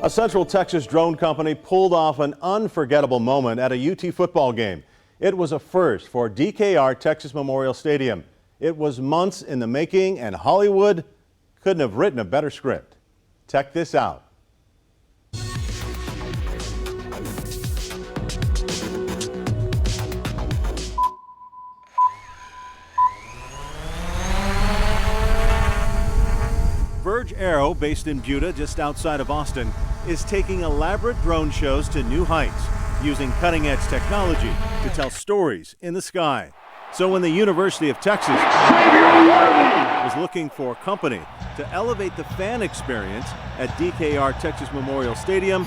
A Central Texas drone company pulled off an unforgettable moment at a UT football game. It was a first for DKR Texas Memorial Stadium. It was months in the making, and Hollywood couldn't have written a better script. Check this out. Verge Aero, based in Buda, just outside of Austin, is taking elaborate drone shows to new heights, using cutting-edge technology to tell stories in the sky. So when the University of Texas was looking for a company to elevate the fan experience at DKR Texas Memorial Stadium,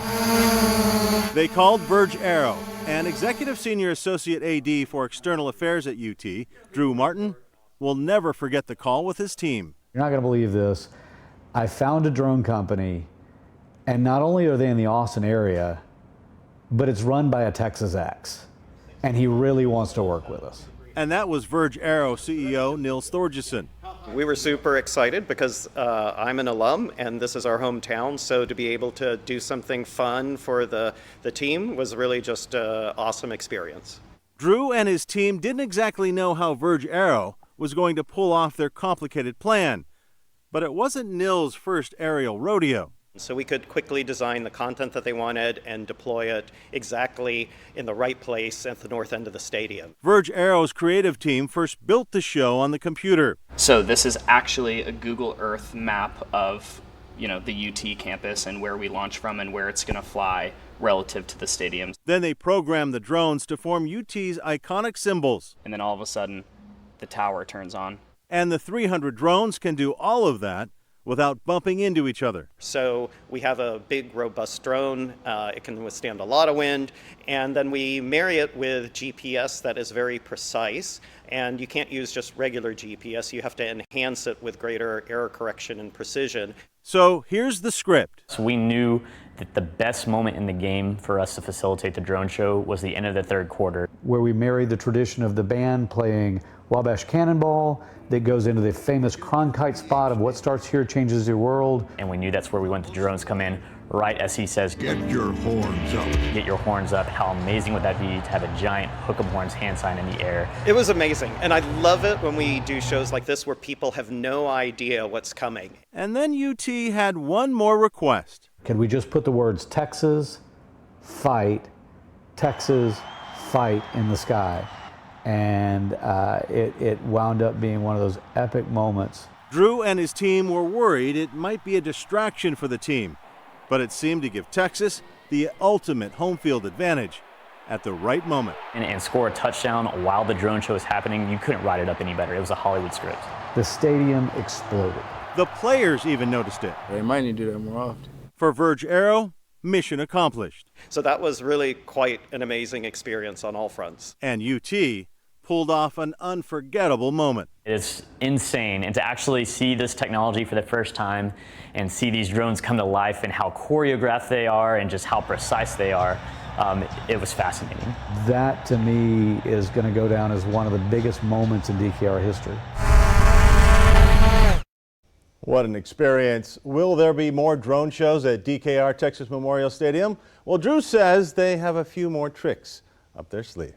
they called Verge Aero. And Executive Senior Associate AD for External Affairs at UT, Drew Martin, will never forget the call with his team. You're not going to believe this. I found a drone company, and not only are they in the Austin area, but it's run by a Texas ex, and he really wants to work with us. And that was Verge Aero CEO Nils Thorgerson. We were super excited because I'm an alum and this is our hometown, so to be able to do something fun for the team was really just an awesome experience. Drew and his team didn't exactly know how Verge Aero was going to pull off their complicated plan, but it wasn't Nils' first aerial rodeo. So we could quickly design the content that they wanted and deploy it exactly in the right place at the north end of the stadium. Verge Aero's creative team first built the show on the computer. So this is actually a Google Earth map of, the UT campus and where we launch from and where it's going to fly relative to the stadium. Then they programmed the drones to form UT's iconic symbols. And then all of a sudden, the tower turns on. And the 300 drones can do all of that without bumping into each other. So we have a big, robust drone. It can withstand a lot of wind. And then we marry it with GPS that is very precise. And you can't use just regular GPS. You have to enhance it with greater error correction and precision. So here's the script. So we knew that the best moment in the game for us to facilitate the drone show was the end of the third quarter, where we married the tradition of the band playing Wabash Cannonball that goes into the famous Cronkite spot of what starts here changes your world. And we knew that's where we want the drones come in, right as he says, "Get your horns up." Get your horns up. How amazing would that be to have a giant hook 'em horns hand sign in the air? It was amazing, and I love it when we do shows like this where people have no idea what's coming. And then UT had one more request. Can we just put the words Texas fight in the sky? And it wound up being one of those epic moments. Drew and his team were worried it might be a distraction for the team, but it seemed to give Texas the ultimate home field advantage at the right moment. And score a touchdown while the drone show was happening. You couldn't write it up any better. It was a Hollywood script. The stadium exploded. The players even noticed it. They might need to do that more often. For Verge Aero, mission accomplished. So that was really quite an amazing experience on all fronts. And UT pulled off an unforgettable moment. It's insane, and to actually see this technology for the first time and see these drones come to life and how choreographed they are and just how precise they are, it was fascinating. That to me is going to go down as one of the biggest moments in DKR history. What an experience. Will there be more drone shows at DKR Texas Memorial Stadium? Well, Drew says they have a few more tricks up their sleeve.